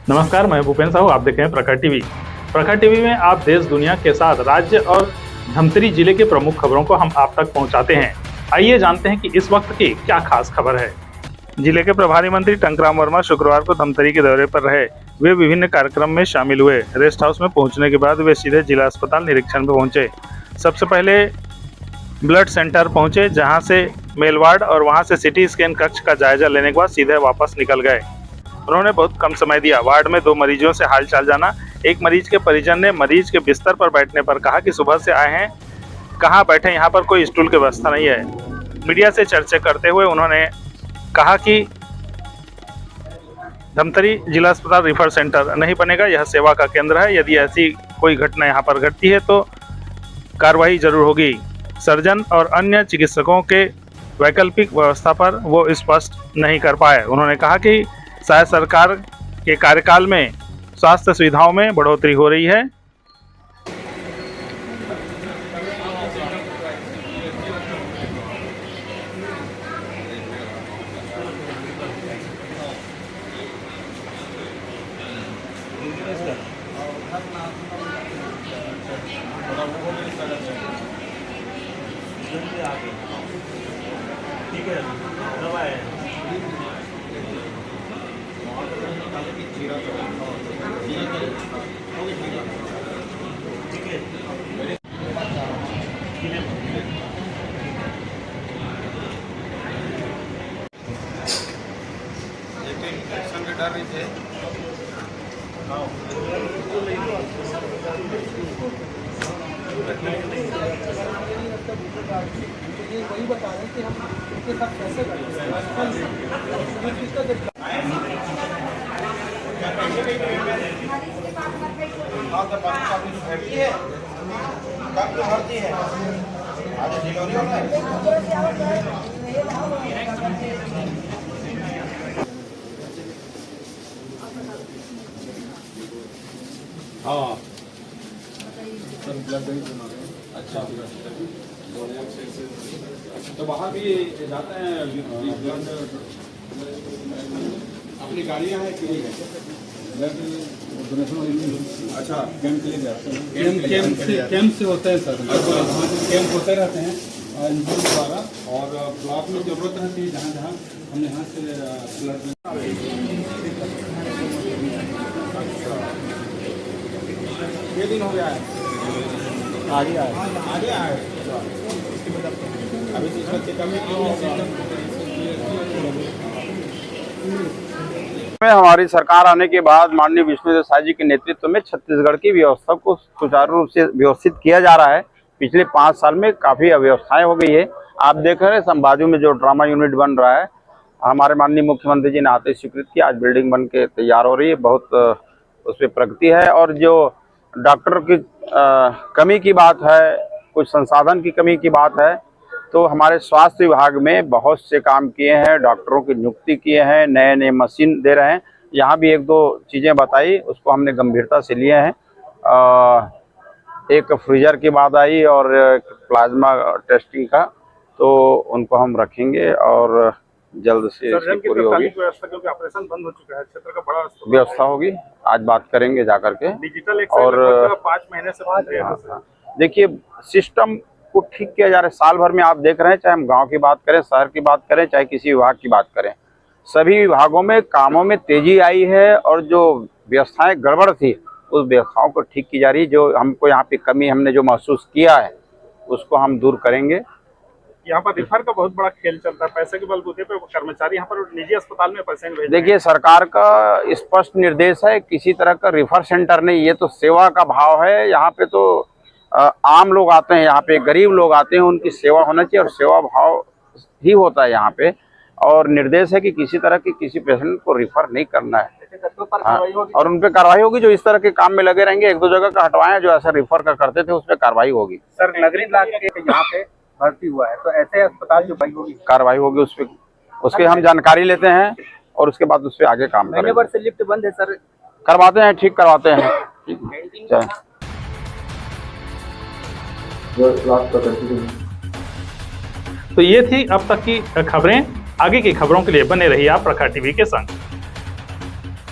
नमस्कार, मैं भूपेन साहू, आप देख रहे हैं प्रखर टीवी। प्रखर टीवी में आप देश दुनिया के साथ राज्य और धमतरी जिले के प्रमुख खबरों को हम आप तक पहुंचाते हैं। आइए जानते हैं कि इस वक्त की क्या खास खबर है। जिले के प्रभारी मंत्री टंकराम वर्मा शुक्रवार को धमतरी के दौरे पर रहे। वे विभिन्न कार्यक्रम में शामिल हुए। रेस्ट हाउस में पहुंचने के बाद वे सीधे जिला अस्पताल निरीक्षण में पहुंचे। सबसे पहले ब्लड सेंटर पहुंचे, जहां से मेल वार्ड और वहां से सिटी स्कैन कक्ष का जायजा लेने के बाद सीधे वापस निकल गए। उन्होंने बहुत कम समय दिया। वार्ड में 2 मरीजों से हालचाल जाना। एक मरीज के परिजन ने मरीज के बिस्तर पर बैठने पर कहा कि सुबह से आए हैं, कहाँ बैठे, यहाँ पर कोई स्टूल की व्यवस्था नहीं है। मीडिया से चर्चा करते हुए उन्होंने कहा कि धमतरी जिला अस्पताल रिफर सेंटर नहीं बनेगा, यह सेवा का केंद्र है। यदि ऐसी कोई घटना यहाँ पर घटती है तो कार्रवाई जरूर होगी। सर्जन और अन्य चिकित्सकों के वैकल्पिक व्यवस्था पर वो स्पष्ट नहीं कर पाए। उन्होंने कहा कि शायद सरकार के कार्यकाल में स्वास्थ्य सुविधाओं में बढ़ोतरी हो रही है। ठीक है, दवा है। इन्फेक्शन के डर रही थे। वही बता रहे हैं कि हम उनके साथ कैसे करें। भर्ती है आज डिलीवरी हो रहा है। हाँ अच्छा, तो वहाँ भी जाते हैं। अपनी गाड़ियाँ हैं कि अच्छा कैंप के लिए जाते हैं। कैंप से होता है सर। कैंप होते रहते हैं एनजीओ द्वारा, और ब्लॉक में जरूरत रहती है जहाँ जहाँ हमने यहाँ से ब्लड। ये दिन हो गया है, आगे आए अभी तो इसका चेकअप में हमारी सरकार आने के बाद माननीय विष्णुदेव साय जी के नेतृत्व में छत्तीसगढ़ की व्यवस्था को सुचारू रूप से व्यवस्थित किया जा रहा है। पिछले 5 साल में काफ़ी अव्यवस्थाएं हो गई है। आप देख रहे हैं संबाजू में जो ड्रामा यूनिट बन रहा है, हमारे माननीय मुख्यमंत्री जी ने आते स्वीकृत किया। आज बिल्डिंग बन के तैयार हो रही है, बहुत उस पर प्रगति है। और जो डॉक्टर की कमी की बात है, कुछ संसाधन की कमी की बात है, तो हमारे स्वास्थ्य विभाग में बहुत से काम किए हैं। डॉक्टरों की नियुक्ति किए हैं, नए नए मशीन दे रहे हैं। यहाँ भी 1-2 चीज़ें बताई, उसको हमने गंभीरता से लिए हैं। एक फ्रीजर की बात आई और प्लाज्मा टेस्टिंग का, तो उनको हम रखेंगे और जल्द से पूरी होगी। क्योंकि ऑपरेशन बंद हो चुका है, क्षेत्र का बड़ा व्यवस्था होगी, आज बात करेंगे जा करके। डिजिटल और 5 महीने से देखिए सिस्टम को ठीक किया जा रहा है। साल भर में आप देख रहे हैं, चाहे हम गांव की बात करें, शहर की बात करें, चाहे किसी विभाग की बात करें, सभी विभागों में कामों में तेजी आई है। और जो व्यवस्थाएं गड़बड़ थी, उस व्यवस्थाओं को ठीक की जा रही है। जो हमको यहाँ पे कमी हमने जो महसूस किया है, उसको हम दूर करेंगे। यहाँ पर रिफर का बहुत बड़ा खेल चलता है। पैसे के बलबूते पे कर्मचारी यहाँ पर निजी अस्पताल में पैसे भेज। देखिए सरकार का स्पष्ट निर्देश है, किसी तरह का रिफर सेंटर नहीं, ये तो सेवा का भाव है। यहाँ पे तो आम लोग आते हैं, यहाँ पे गरीब लोग आते हैं, उनकी सेवा होना चाहिए और सेवा भाव ही होता है यहाँ पे। और निर्देश है कि किसी तरह के किसी पेशेंट को रिफर नहीं करना है। हाँ, और उन पे कार्रवाई होगी। जो इस तरह के काम में लगे रहेंगे, 1-2 जगह का हटवाएं, जो ऐसा रिफर का करते थे, उस पर कार्रवाई होगी। सर नगरीय ब्लॉक के यहाँ पे भर्ती हुआ है, तो ऐसे अस्पताल जो बंद होगी कार्रवाई होगी उस पर। उसकी हम जानकारी लेते हैं और उसके बाद उस पर आगे काम करेंगे। महीने भर से लिफ्ट बंद है सर, करवाते हैं, ठीक करवाते हैं। तो ये थी अब तक की खबरें। आगे की खबरों के लिए बने रहिए आप प्रखर टीवी के संग।